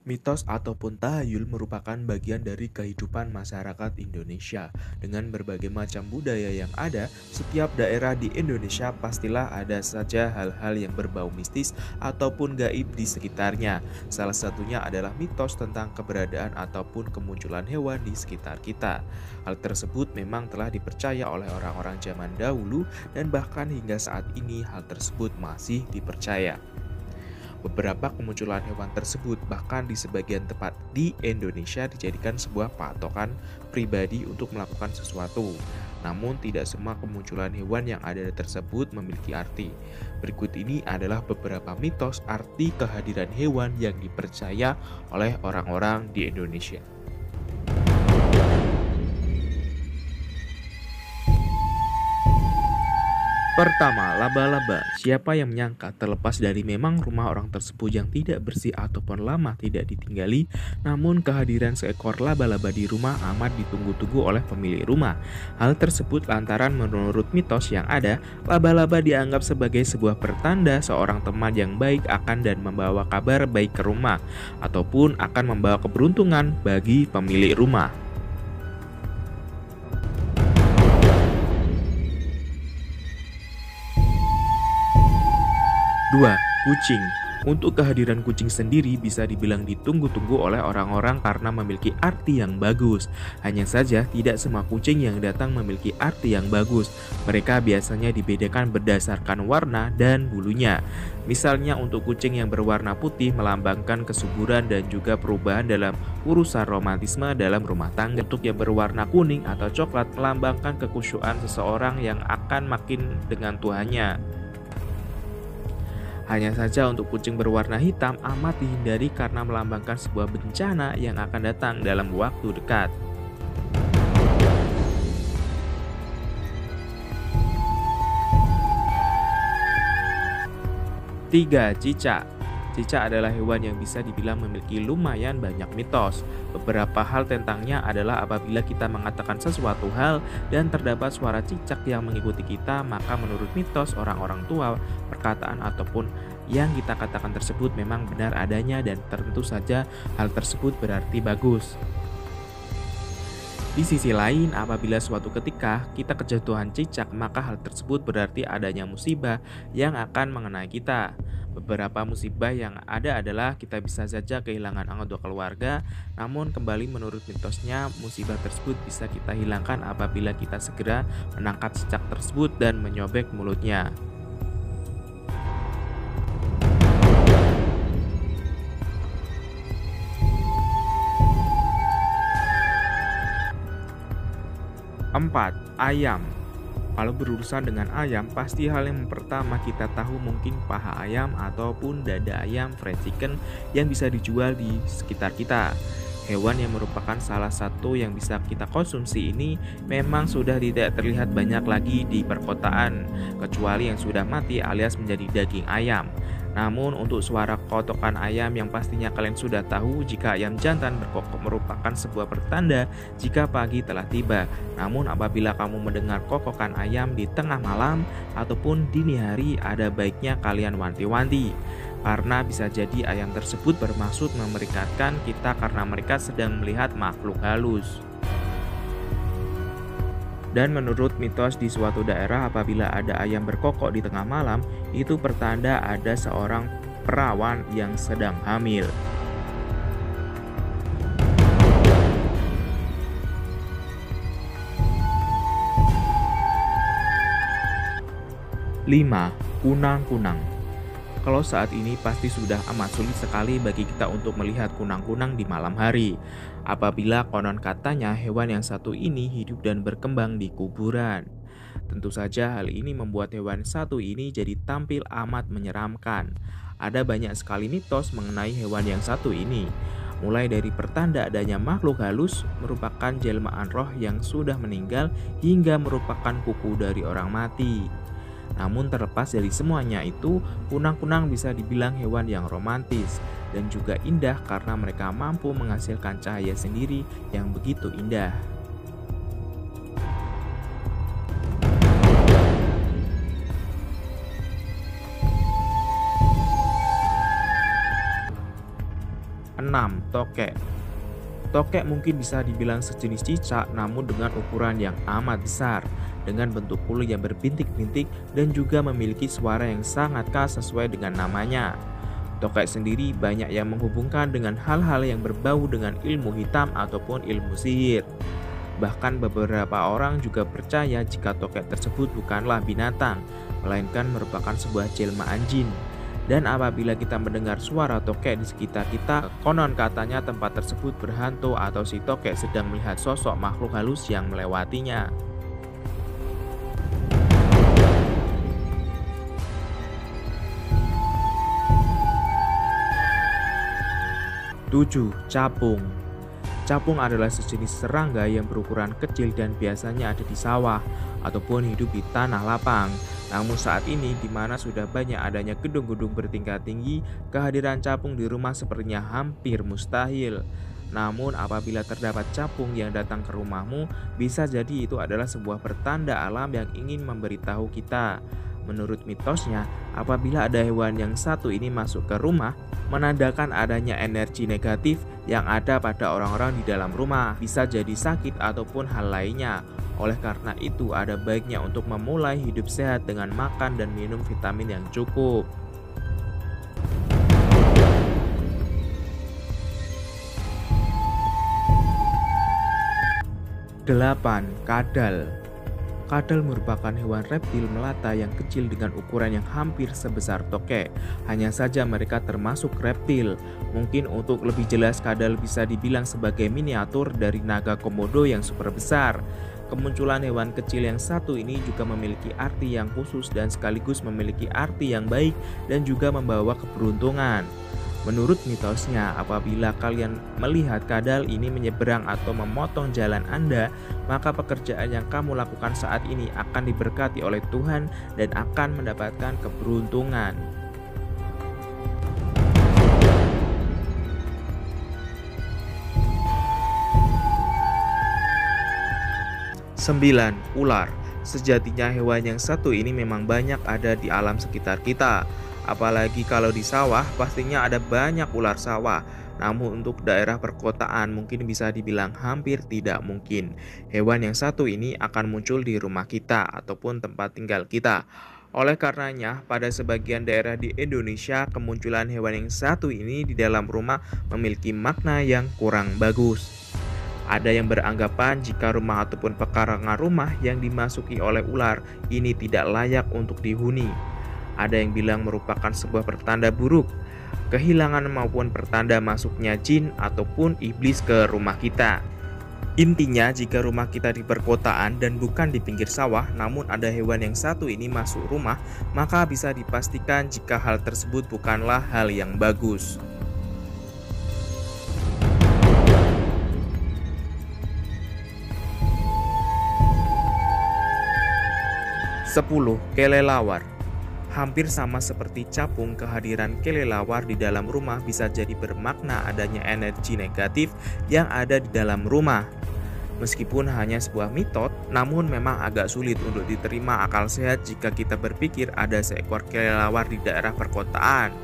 Mitos ataupun tahayul merupakan bagian dari kehidupan masyarakat Indonesia. Dengan berbagai macam budaya yang ada, setiap daerah di Indonesia pastilah ada saja hal-hal yang berbau mistis ataupun gaib di sekitarnya. Salah satunya adalah mitos tentang keberadaan ataupun kemunculan hewan di sekitar kita. Hal tersebut memang telah dipercaya oleh orang-orang zaman dahulu dan bahkan hingga saat ini hal tersebut masih dipercaya. Beberapa kemunculan hewan tersebut bahkan di sebagian tempat di Indonesia dijadikan sebuah patokan pribadi untuk melakukan sesuatu. Namun tidak semua kemunculan hewan yang ada tersebut memiliki arti. Berikut ini adalah beberapa mitos arti kehadiran hewan yang dipercaya oleh orang-orang di Indonesia. Pertama, laba-laba. Siapa yang menyangka terlepas dari memang rumah orang tersebut yang tidak bersih ataupun lama tidak ditinggali, namun kehadiran seekor laba-laba di rumah amat ditunggu-tunggu oleh pemilik rumah. Hal tersebut lantaran menurut mitos yang ada, laba-laba dianggap sebagai sebuah pertanda seorang teman yang baik akan dan membawa kabar baik ke rumah, ataupun akan membawa keberuntungan bagi pemilik rumah. 2. Kucing. Untuk kehadiran kucing sendiri bisa dibilang ditunggu-tunggu oleh orang-orang karena memiliki arti yang bagus. Hanya saja tidak semua kucing yang datang memiliki arti yang bagus. Mereka biasanya dibedakan berdasarkan warna dan bulunya. Misalnya untuk kucing yang berwarna putih melambangkan kesuburan dan juga perubahan dalam urusan romantisme dalam rumah tangga. Untuk yang berwarna kuning atau coklat melambangkan kekhusyuan seseorang yang akan makin dengan Tuhannya. Hanya saja untuk kucing berwarna hitam amat dihindari karena melambangkan sebuah bencana yang akan datang dalam waktu dekat. 3. Cicak. Cicak adalah hewan yang bisa dibilang memiliki lumayan banyak mitos. Beberapa hal tentangnya adalah apabila kita mengatakan sesuatu hal dan terdapat suara cicak yang mengikuti kita, maka menurut mitos orang-orang tua, perkataan ataupun yang kita katakan tersebut memang benar adanya dan tentu saja hal tersebut berarti bagus. Di sisi lain, apabila suatu ketika kita kejatuhan cicak, maka hal tersebut berarti adanya musibah yang akan mengenai kita. Beberapa musibah yang ada adalah kita bisa saja kehilangan anggota keluarga, namun kembali menurut mitosnya, musibah tersebut bisa kita hilangkan apabila kita segera menangkap cicak tersebut dan menyobek mulutnya. 4. Ayam. Kalau berurusan dengan ayam, pasti hal yang pertama kita tahu mungkin paha ayam ataupun dada ayam fried chicken yang bisa dijual di sekitar kita. Hewan yang merupakan salah satu yang bisa kita konsumsi ini memang sudah tidak terlihat banyak lagi di perkotaan, kecuali yang sudah mati alias menjadi daging ayam. Namun untuk suara kotokan ayam yang pastinya kalian sudah tahu, jika ayam jantan berkokok merupakan sebuah pertanda jika pagi telah tiba. Namun apabila kamu mendengar kokokan ayam di tengah malam ataupun dini hari, ada baiknya kalian wanti-wanti. Karena bisa jadi ayam tersebut bermaksud memeringatkan kita karena mereka sedang melihat makhluk halus. Dan menurut mitos di suatu daerah apabila ada ayam berkokok di tengah malam, itu pertanda ada seorang perawan yang sedang hamil. 5. Kunang-kunang. Kalau saat ini pasti sudah amat sulit sekali bagi kita untuk melihat kunang-kunang di malam hari. Apabila konon katanya hewan yang satu ini hidup dan berkembang di kuburan. Tentu saja hal ini membuat hewan satu ini jadi tampil amat menyeramkan. Ada banyak sekali mitos mengenai hewan yang satu ini. Mulai dari pertanda adanya makhluk halus merupakan jelmaan roh yang sudah meninggal hingga merupakan kuku dari orang mati. Namun terlepas dari semuanya itu, kunang-kunang bisa dibilang hewan yang romantis dan juga indah karena mereka mampu menghasilkan cahaya sendiri yang begitu indah. 6. Tokek. Tokek mungkin bisa dibilang sejenis cicak namun dengan ukuran yang amat besar, dengan bentuk kulit yang berbintik-bintik dan juga memiliki suara yang sangat khas sesuai dengan namanya. Tokek sendiri banyak yang menghubungkan dengan hal-hal yang berbau dengan ilmu hitam ataupun ilmu sihir. Bahkan beberapa orang juga percaya jika tokek tersebut bukanlah binatang, melainkan merupakan sebuah jelmaan jin. Dan apabila kita mendengar suara tokek di sekitar kita, konon katanya tempat tersebut berhantu atau si tokek sedang melihat sosok makhluk halus yang melewatinya. Tujuh. Capung. Capung adalah sejenis serangga yang berukuran kecil dan biasanya ada di sawah ataupun hidup di tanah lapang. Namun saat ini di mana sudah banyak adanya gedung-gedung bertingkat tinggi, kehadiran capung di rumah sepertinya hampir mustahil. Namun apabila terdapat capung yang datang ke rumahmu, bisa jadi itu adalah sebuah pertanda alam yang ingin memberitahu kita. Menurut mitosnya, apabila ada hewan yang satu ini masuk ke rumah, menandakan adanya energi negatif yang ada pada orang-orang di dalam rumah, bisa jadi sakit ataupun hal lainnya. Oleh karena itu, ada baiknya untuk memulai hidup sehat dengan makan dan minum vitamin yang cukup. 8. Kadal. Kadal merupakan hewan reptil melata yang kecil dengan ukuran yang hampir sebesar tokek. Hanya saja mereka termasuk reptil. Mungkin untuk lebih jelas, kadal bisa dibilang sebagai miniatur dari naga komodo yang super besar. Kemunculan hewan kecil yang satu ini juga memiliki arti yang khusus dan sekaligus memiliki arti yang baik dan juga membawa keberuntungan. Menurut mitosnya, apabila kalian melihat kadal ini menyeberang atau memotong jalan Anda, maka pekerjaan yang kamu lakukan saat ini akan diberkati oleh Tuhan dan akan mendapatkan keberuntungan. Sembilan. Ular. Sejatinya hewan yang satu ini memang banyak ada di alam sekitar kita. Apalagi kalau di sawah, pastinya ada banyak ular sawah. Namun untuk daerah perkotaan mungkin bisa dibilang hampir tidak mungkin. Hewan yang satu ini akan muncul di rumah kita ataupun tempat tinggal kita. Oleh karenanya, pada sebagian daerah di Indonesia, kemunculan hewan yang satu ini di dalam rumah memiliki makna yang kurang bagus. Ada yang beranggapan jika rumah ataupun pekarangan rumah yang dimasuki oleh ular ini tidak layak untuk dihuni. Ada yang bilang merupakan sebuah pertanda buruk, kehilangan maupun pertanda masuknya jin ataupun iblis ke rumah kita. Intinya, jika rumah kita di perkotaan dan bukan di pinggir sawah, namun ada hewan yang satu ini masuk rumah, maka bisa dipastikan jika hal tersebut bukanlah hal yang bagus. 10. Kelelawar. Hampir sama seperti capung, kehadiran kelelawar di dalam rumah bisa jadi bermakna adanya energi negatif yang ada di dalam rumah. Meskipun hanya sebuah mitos, namun memang agak sulit untuk diterima akal sehat jika kita berpikir ada seekor kelelawar di daerah perkotaan.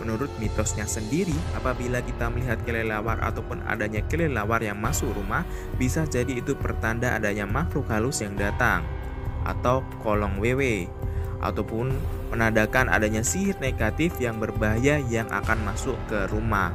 Menurut mitosnya sendiri, apabila kita melihat kelelawar ataupun adanya kelelawar yang masuk rumah, bisa jadi itu pertanda adanya makhluk halus yang datang, atau kolong wewe, ataupun menandakan adanya sihir negatif yang berbahaya yang akan masuk ke rumah.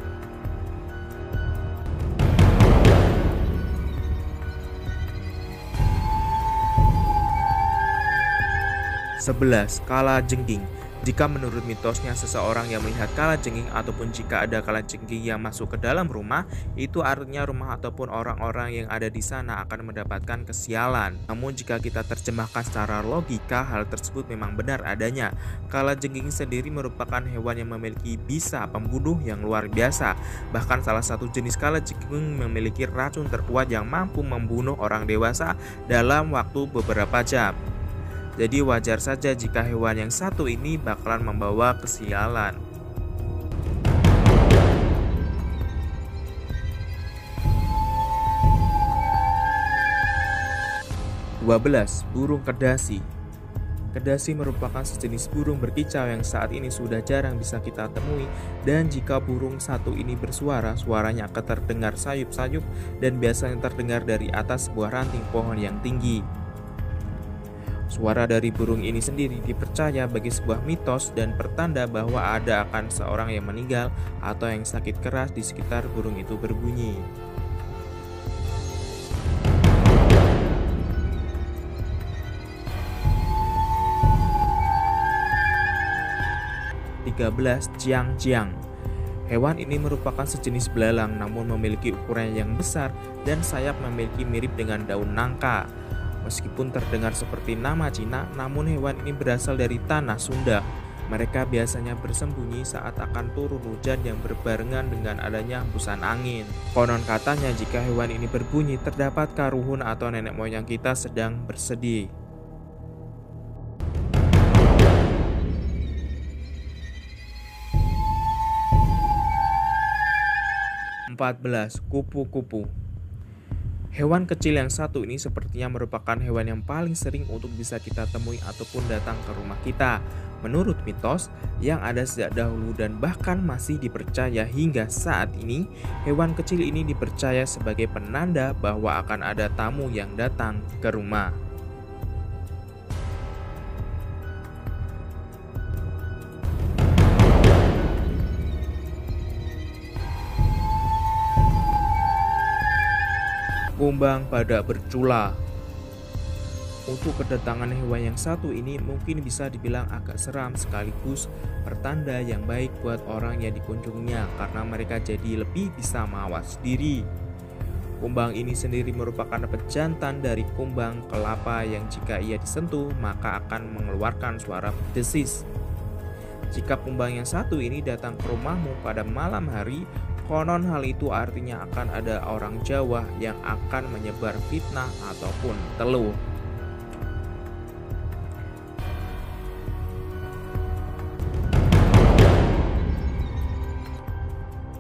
Sebelas. Kalajengking. Jika menurut mitosnya seseorang yang melihat kalajengking ataupun jika ada kalajengking yang masuk ke dalam rumah, itu artinya rumah ataupun orang-orang yang ada di sana akan mendapatkan kesialan. Namun jika kita terjemahkan secara logika, hal tersebut memang benar adanya. Kalajengking sendiri merupakan hewan yang memiliki bisa pembunuh yang luar biasa. Bahkan salah satu jenis kalajengking memiliki racun terkuat yang mampu membunuh orang dewasa dalam waktu beberapa jam. Jadi wajar saja jika hewan yang satu ini bakalan membawa kesialan. 12. Burung kedasi. Kedasi merupakan sejenis burung berkicau yang saat ini sudah jarang bisa kita temui, dan jika burung satu ini bersuara, suaranya akan terdengar sayup-sayup dan biasanya terdengar dari atas sebuah ranting pohon yang tinggi. Suara dari burung ini sendiri dipercaya bagi sebuah mitos dan pertanda bahwa ada akan seorang yang meninggal atau yang sakit keras di sekitar burung itu berbunyi. 13. Ciang-ciang. Hewan ini merupakan sejenis belalang namun memiliki ukuran yang besar dan sayap memiliki mirip dengan daun nangka. Meskipun terdengar seperti nama Cina, namun hewan ini berasal dari tanah Sunda. Mereka biasanya bersembunyi saat akan turun hujan yang berbarengan dengan adanya hembusan angin. Konon katanya jika hewan ini berbunyi, terdapat karuhun atau nenek moyang kita sedang bersedih. 14. Kupu-kupu. Hewan kecil yang satu ini sepertinya merupakan hewan yang paling sering untuk bisa kita temui ataupun datang ke rumah kita. Menurut mitos yang ada sejak dahulu dan bahkan masih dipercaya hingga saat ini, hewan kecil ini dipercaya sebagai penanda bahwa akan ada tamu yang datang ke rumah. Kumbang badak bercula. Untuk kedatangan hewan yang satu ini mungkin bisa dibilang agak seram sekaligus pertanda yang baik buat orang yang dikunjunginya karena mereka jadi lebih bisa mawas diri. Kumbang ini sendiri merupakan pejantan dari kumbang kelapa yang jika ia disentuh maka akan mengeluarkan suara desis. Jika kumbang yang satu ini datang ke rumahmu pada malam hari, konon hal itu artinya akan ada orang Jawa yang akan menyebar fitnah ataupun teluh.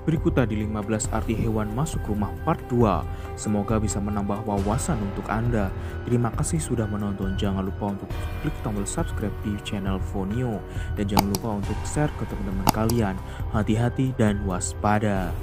Berikut tadi 15 arti hewan masuk rumah part 2. Semoga bisa menambah wawasan untuk Anda. Terima kasih sudah menonton. Jangan lupa untuk klik tombol subscribe di channel Fonio. Dan jangan lupa untuk share ke teman-teman kalian. Hati-hati dan waspada.